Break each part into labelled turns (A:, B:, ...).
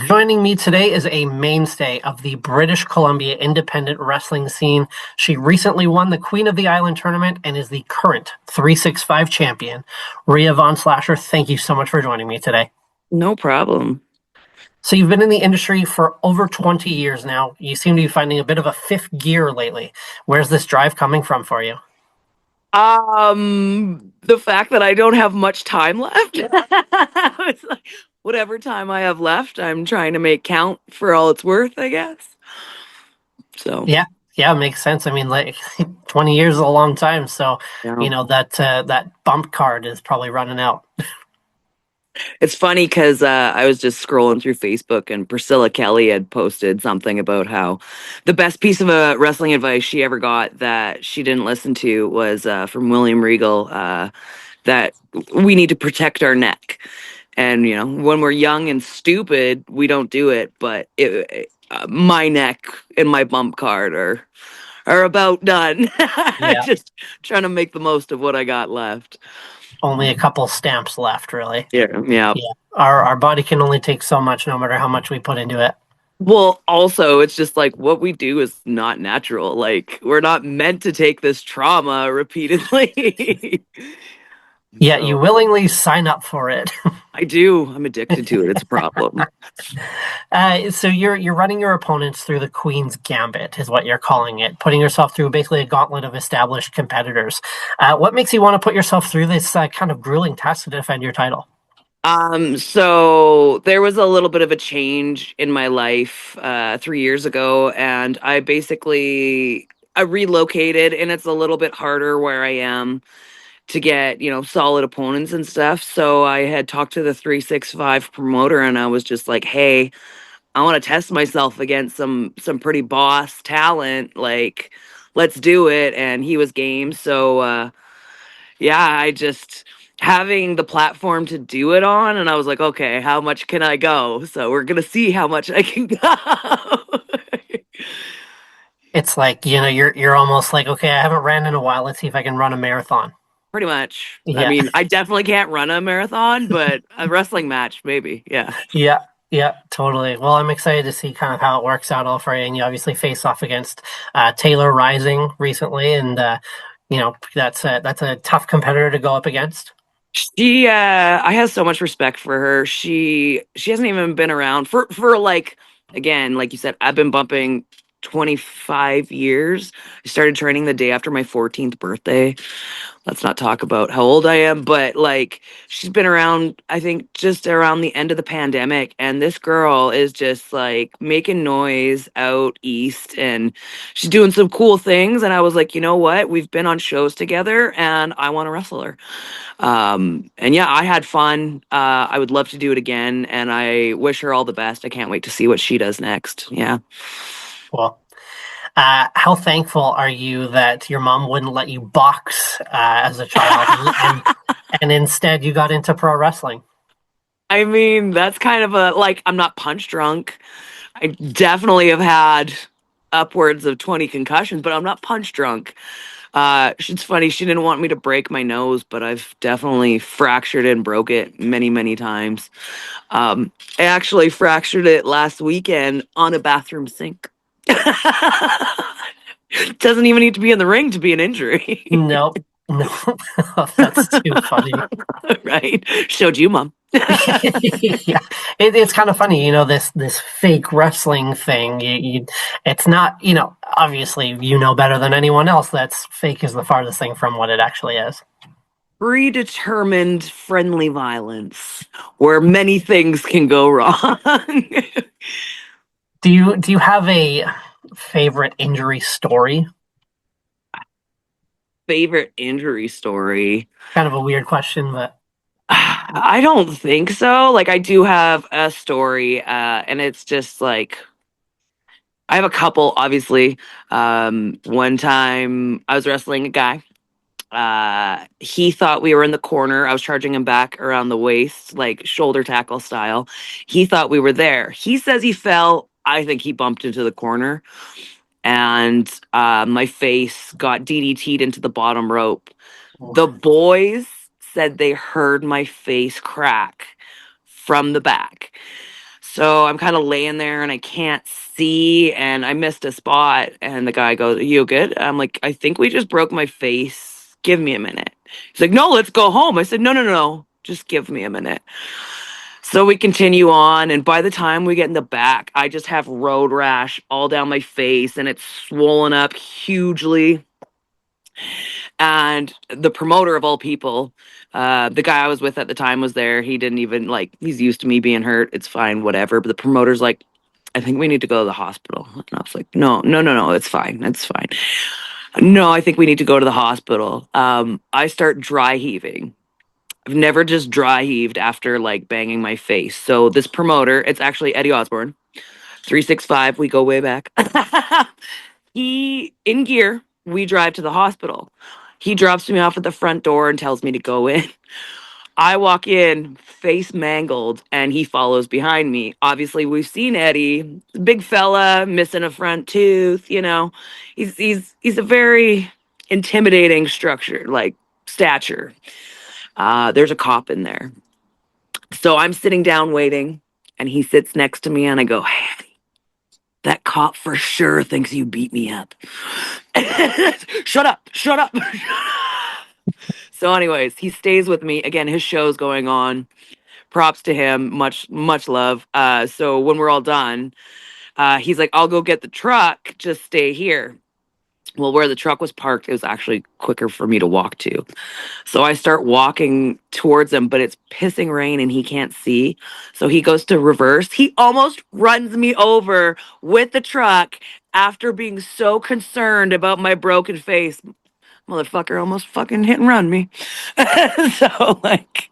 A: Joining me today is a mainstay of the British Columbia independent wrestling scene. She recently won the Queen of the Island tournament and is the current 365 champion. Riea Von Slasher, thank you so much for joining me today.
B: No problem.
A: So you've been in the industry for over 20 years now. You seem to be finding a bit of a fifth gear lately. Where's this drive coming from for you?
B: The fact that I don't have much time left. It's like, whatever time I have left, I'm trying to make count for all it's worth, I guess. So,
A: Yeah, yeah, makes sense. I mean, like 20 years is a long time, so
B: yeah.
A: that bump card is probably running out.
B: It's funny because I was just scrolling through Facebook and Priscilla Kelly had posted something about how the best piece of wrestling advice she ever got that she didn't listen to was from William Regal, that we need to protect our neck. And, when we're young and stupid, we don't do it. But my neck and my bump card are about done.
A: Yeah,
B: Just trying to make the most of what I got left.
A: only a couple stamps left, really.
B: Yeah, yeah.
A: Yeah, our body can only take so much, no matter how much we put into it.
B: Well, also, it's just like what we do is not natural. Like, we're not meant to take this trauma repeatedly.
A: Yeah, you
B: So
A: willingly sign up for it.
B: I do. I'm addicted to it. It's a problem.
A: So you're running your opponents through the Queen's Gambit, is what you're calling it, putting yourself through basically a gauntlet of established competitors. What makes you want to put yourself through this kind of grueling task to defend your title?
B: So there was a little bit of a change in my life 3 years ago, and I relocated, and it's a little bit harder where I am to get, solid opponents and stuff. So I had talked to the 365 promoter, and I was just like, hey, I want to test myself against some pretty boss talent. Like, let's do it. And he was game. So yeah, I just having the platform to do it on, and I was like, okay, how much can I go? So we're gonna see how much I can go.
A: It's like, you're almost like, okay, I haven't ran in a while. Let's see if I can run a marathon.
B: Pretty much. I
A: Yeah,
B: mean, I definitely can't run a marathon, but a wrestling match, maybe. Yeah.
A: yeah, yeah, totally. Well, I'm excited to see kind of how it works out all for you. And you obviously face off against Taylor Rising recently, and that's a tough competitor to go up against.
B: I have so much respect for her. She hasn't even been around for like, again, like you said, I've been bumping 25 years. I started training the day after my 14th birthday. Let's not talk about how old I am, but like she's been around, I think, just around the end of the pandemic. And this girl is just like making noise out east and she's doing some cool things. And I was like, you know what? We've been on shows together and I want to wrestle her. And yeah, I had fun. I would love to do it again. And I wish her all the best. I can't wait to see what she does next. Yeah.
A: Well, how thankful are you that your mom wouldn't let you box as a child, and instead you got into pro wrestling?
B: I mean, that's kind of I'm not punch drunk. I definitely have had upwards of 20 concussions, but I'm not punch drunk. It's funny, she didn't want me to break my nose, but I've definitely fractured it and broke it many, many times. I actually fractured it last weekend on a bathroom sink. Doesn't even need to be in the ring to be an injury.
A: No, no, that's too funny.
B: Right? Showed you, Mom.
A: Yeah, it's kind of funny, this fake wrestling thing. It's not, obviously you know better than anyone else. That's fake is the farthest thing from what it actually is.
B: Predetermined friendly violence where many things can go wrong.
A: Do you have a favorite injury story?
B: Favorite injury story?
A: Kind of a weird question, but
B: I don't think so. Like, I do have a story, and it's just like I have a couple, obviously. One time I was wrestling a guy. He thought we were in the corner. I was charging him back around the waist, like shoulder tackle style. He thought we were there. He says he fell. I think he bumped into the corner, and my face got DDT'd into the bottom rope. The boys said they heard my face crack from the back. So I'm kind of laying there and I can't see and I missed a spot. And the guy goes, "Are you good?" I'm like, "I think we just broke my face. Give me a minute." He's like, "No, let's go home." I said, "No, no, no, no. Just give me a minute." So we continue on. And by the time we get in the back, I just have road rash all down my face and it's swollen up hugely. And the promoter of all people, the guy I was with at the time was there. He didn't even like, he's used to me being hurt. It's fine, whatever. But the promoter's like, "I think we need to go to the hospital." And I was like, "No, no, no, no, it's fine. It's fine. No, I think we need to go to the hospital." I start dry heaving. I've never just dry heaved after like banging my face. So this promoter, it's actually Eddie Osborne, 365. We go way back. He, in gear, we drive to the hospital. He drops me off at the front door and tells me to go in. I walk in, face mangled, and he follows behind me. Obviously, we've seen Eddie, big fella, missing a front tooth. He's a very intimidating structure, like stature. There's a cop in there, so I'm sitting down waiting, and he sits next to me, and I go, "Hey, that cop for sure thinks you beat me up." Shut up, shut up. So, anyways, he stays with me. Again, his show's going on. Props to him. Much, much love. So when we're all done, he's like, "I'll go get the truck. Just stay here." Well, where the truck was parked, it was actually quicker for me to walk to. So I start walking towards him, but it's pissing rain and he can't see. So he goes to reverse. He almost runs me over with the truck after being so concerned about my broken face. Motherfucker almost fucking hit and run me. So like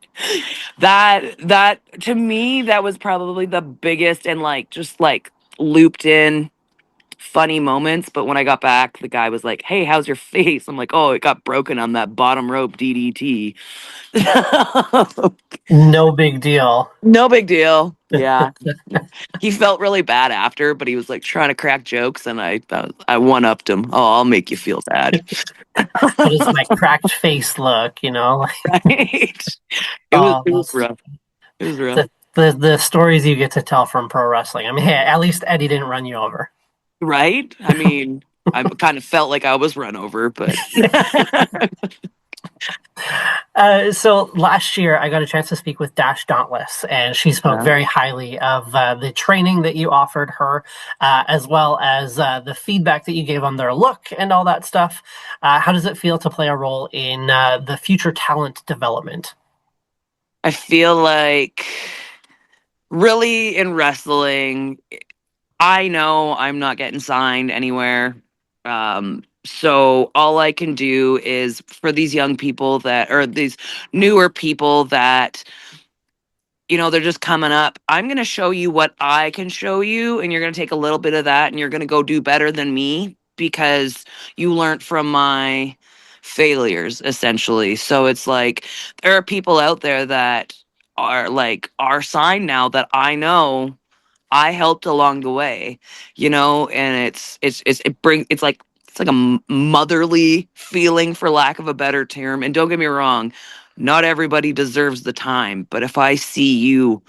B: that to me, that was probably the biggest and like just like looped in funny moments. But when I got back, the guy was like, "Hey, how's your face?" I'm like, "Oh, it got broken on that bottom rope DDT."
A: No big deal.
B: No big deal. Yeah. He felt really bad after, but he was like trying to crack jokes, and I one upped him. "Oh, I'll make you feel bad."
A: How does my cracked face look?
B: Right?
A: Oh,
B: It was
A: those
B: rough. It was rough.
A: the stories you get to tell from pro wrestling. I mean, hey, at least Eddie didn't run you over.
B: Right? I mean, I kind of felt like I was run over, but
A: So last year, I got a chance to speak with Dash Dauntless, and she spoke
B: yeah.
A: very highly of the training that you offered her, as well as the feedback that you gave on their look and all that stuff. How does it feel to play a role in the future talent development?
B: I feel like really in wrestling, I know I'm not getting signed anywhere. So all I can do is for these young people that, or these newer people that, they're just coming up. I'm going to show you what I can show you, and you're going to take a little bit of that and you're going to go do better than me because you learned from my failures, essentially. So it's like there are people out there that are like are signed now that I know I helped along the way, and it's like a motherly feeling, for lack of a better term. And don't get me wrong, not everybody deserves the time, but if I see you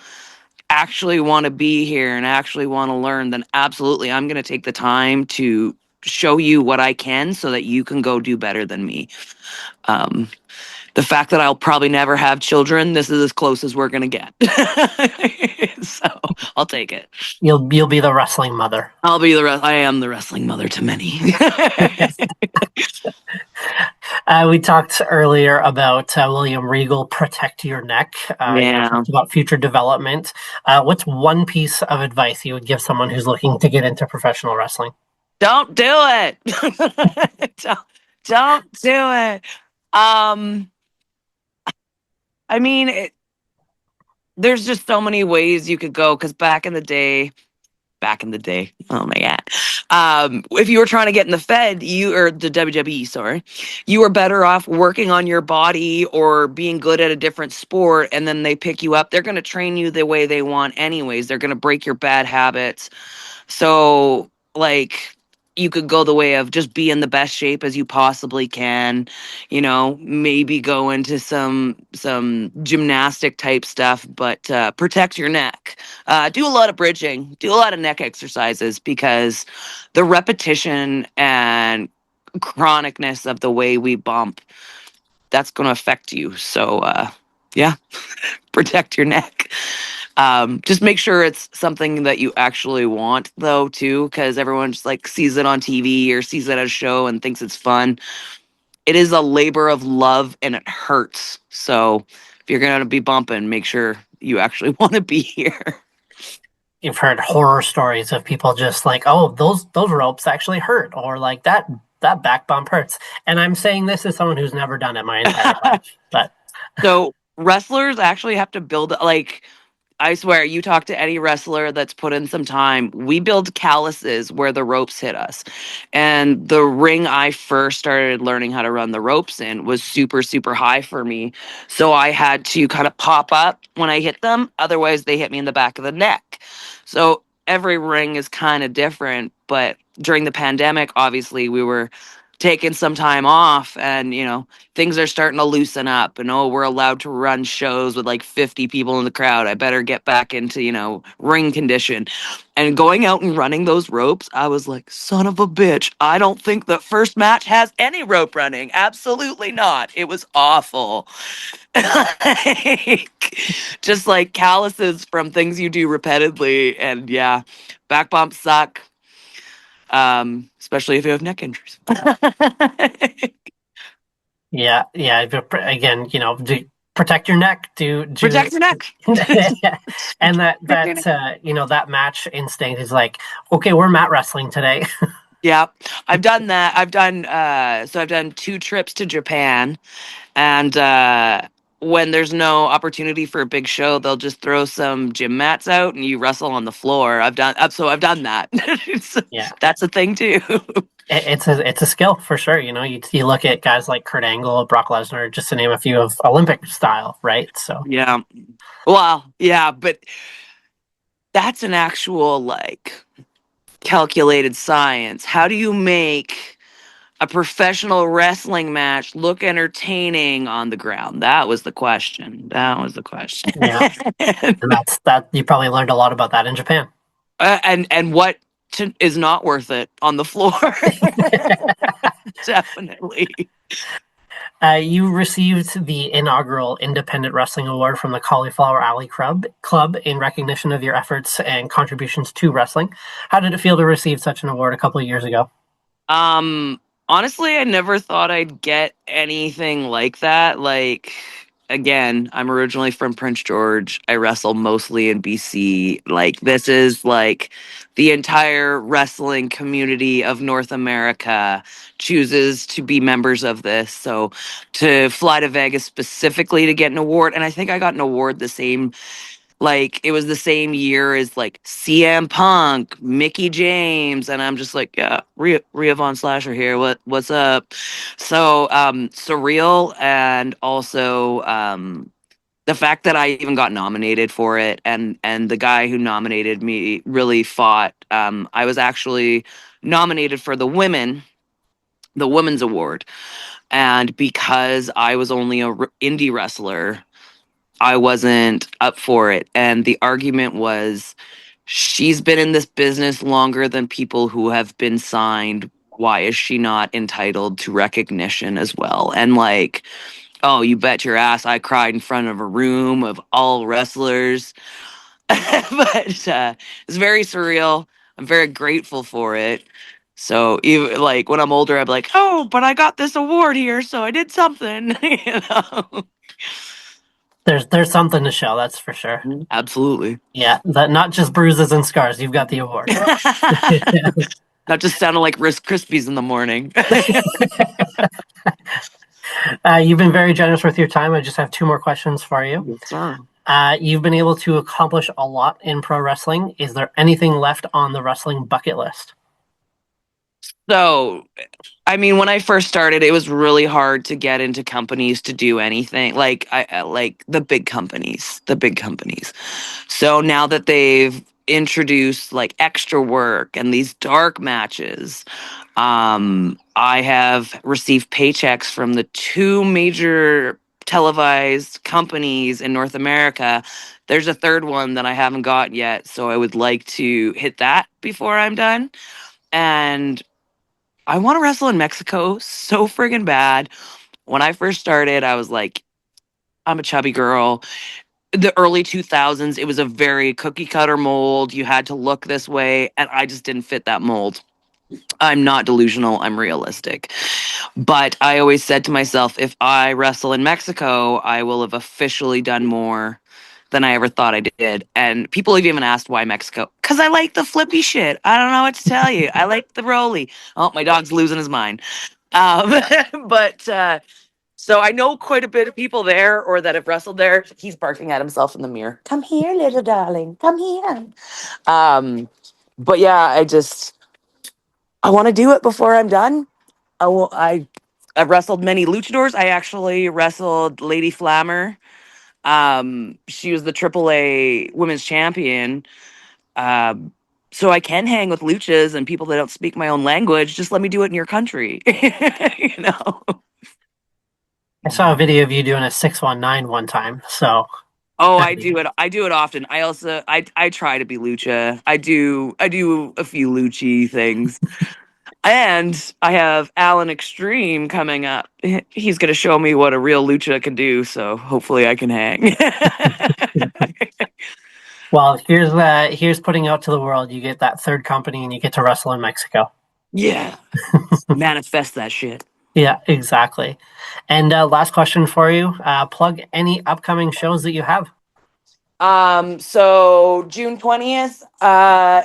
B: actually want to be here and actually want to learn, then absolutely I'm going to take the time to show you what I can so that you can go do better than me. Um, the fact that I'll probably never have children, this is as close as we're going to get. So I'll take it.
A: You'll be the wrestling mother.
B: I am the wrestling mother to many.
A: We talked earlier about William Regal, protect your neck.
B: Yeah.
A: Talked about future development. What's one piece of advice you would give someone who's looking to get into professional wrestling?
B: Don't do it. don't, don't do it. Um, I mean, there's just so many ways you could go because back in the day. Oh my god. If you were trying to get in the Fed, you or the WWE, sorry, you were better off working on your body or being good at a different sport, and then they pick you up. They're going to train you the way they want, anyways. They're going to break your bad habits. So, like, you could go the way of just be in the best shape as you possibly can, maybe go into some gymnastic type stuff, but protect your neck. Do a lot of bridging, do a lot of neck exercises, because the repetition and chronicness of the way we bump, that's going to affect you. So yeah, protect your neck. Just make sure it's something that you actually want, though, too, because everyone just like sees it on TV or sees it at a show and thinks it's fun. It is a labor of love and it hurts. So if you're going to be bumping, make sure you actually want to be here.
A: You've heard horror stories of people just like, oh, those ropes actually hurt, or like that back bump hurts. And I'm saying this as someone who's never done it my entire life. But
B: So wrestlers actually have to build, like, I swear, you talk to any wrestler that's put in some time, we build calluses where the ropes hit us. And the ring I first started learning how to run the ropes in was super, super high for me. So I had to kind of pop up when I hit them. Otherwise, they hit me in the back of the neck. So every ring is kind of different. But during the pandemic, obviously, we were taking some time off, and things are starting to loosen up, and we're allowed to run shows with like 50 people in the crowd. I better get back into ring condition. And going out and running those ropes, I was like, son of a bitch, I don't think the first match has any rope running. Absolutely not. It was awful. Like, just like calluses from things you do repeatedly. And yeah, back bumps suck, especially if you have neck injuries.
A: yeah, yeah. Again, protect your neck.
B: Protect your neck.
A: And that match instinct is like, okay, we're mat wrestling today.
B: Yeah, I've done that. I've done 2 trips to Japan, and when there's no opportunity for a big show, they'll just throw some gym mats out and you wrestle on the floor. I've done that.
A: Yeah.
B: That's a thing too.
A: It's a skill for sure. You look at guys like Kurt Angle, Brock Lesnar, just to name a few of Olympic style, right? So
B: Yeah. Well, yeah, but that's an actual like calculated science. How do you make a professional wrestling match look entertaining on the ground? That was the question.
A: yeah, and that you probably learned a lot about that in Japan.
B: And what is not worth it on the floor? Definitely.
A: You received the inaugural Independent Wrestling Award from the Cauliflower Alley Club in recognition of your efforts and contributions to wrestling. How did it feel to receive such an award a couple of years ago?
B: Honestly, I never thought I'd get anything like that. Like, again, I'm originally from Prince George. I wrestle mostly in BC. Like, this is like the entire wrestling community of North America chooses to be members of this. So to fly to Vegas specifically to get an award, and I think I got an award the same, like it was the same year as like CM Punk, Mickey James, and I'm just like, yeah, Riea Von Slasher here. What's up? So surreal, and also the fact that I even got nominated for it, and the guy who nominated me really fought. I was actually nominated for the women's award, and because I was only a indie wrestler, I wasn't up for it. And the argument was, she's been in this business longer than people who have been signed. Why is she not entitled to recognition as well? And like, oh, you bet your ass I cried in front of a room of all wrestlers. But it's very surreal. I'm very grateful for it. So even like when I'm older, I'm like, oh, but I got this award here, so I did something.
A: There's something to show, that's for sure.
B: Absolutely.
A: Yeah, that not just bruises and scars. You've got the award.
B: Not just sounding like Rice Krispies in the morning.
A: You've been very generous with your time. I just have 2 more questions for you.
B: Yes, sir.
A: You've been able to accomplish a lot in pro wrestling. Is there anything left on the wrestling bucket list?
B: So, I mean, when I first started, it was really hard to get into companies to do anything. Like like the big companies. So now that they've introduce like extra work and these dark matches. I have received paychecks from the two major televised companies in North America. There's a third one that I haven't got yet, so I would like to hit that before I'm done. And I want to wrestle in Mexico so friggin' bad. When I first started, I was like, I'm a chubby girl. The early 2000s, it was a very cookie cutter mold. You had to look this way, and I just didn't fit that mold. I'm not delusional, I'm realistic. But I always said to myself, if I wrestle in Mexico, I will have officially done more than I ever thought I did. And people have even asked why Mexico. Because I like the flippy shit. I don't know what to tell you. I like the roly. Oh, my dog's losing his mind. Um, but so I know quite a bit of people there or that have wrestled there. He's barking at himself in the mirror. Come here, little darling. Come here. Um, but yeah, I want to do it before I'm done. I've wrestled many luchadors. I actually wrestled Lady Flammer. She was the AAA women's champion. Um, so I can hang with luchas and people that don't speak my own language. Just let me do it in your country. you know.
A: I saw a video of you doing a 619 one time. So,
B: Oh, I do it. I do it often. I try to be lucha. I do a few luchy things. And I have Alan Extreme coming up. He's going to show me what a real lucha can do. So hopefully I can hang.
A: well, here's putting out to the world. You get that third company, and you get to wrestle in Mexico.
B: yeah. Manifest that shit.
A: Yeah, exactly. And last question for you: plug any upcoming shows that you have.
B: So June 20th,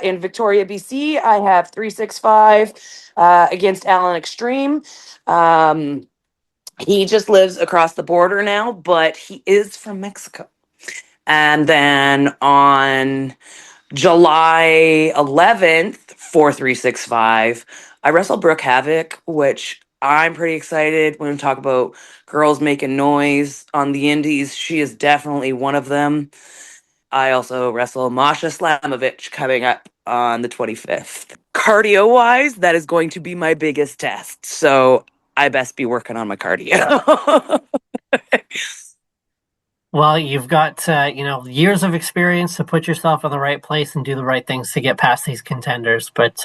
B: in Victoria, BC, I have 365 against Alan Extreme. Um, he just lives across the border now, but he is from Mexico. And then on July 11th, 4365, I wrestled Brooke Havoc, which I'm pretty excited when we talk about girls making noise on the indies. She is definitely one of them. I also wrestle Masha Slamovich coming up on the 25th. Cardio wise, that is going to be my biggest test. So I best be working on my cardio.
A: Well, you've got years of experience to put yourself in the right place and do the right things to get past these contenders. But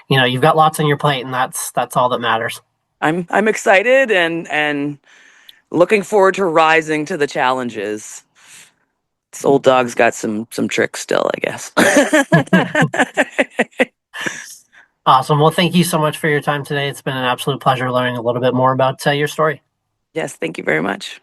A: you've got lots on your plate, and that's all that matters.
B: I'm excited and looking forward to rising to the challenges. This old dog's got some tricks still, I guess.
A: Awesome. Well, thank you so much for your time today. It's been an absolute pleasure learning a little bit more about your story.
B: Yes, thank you very much.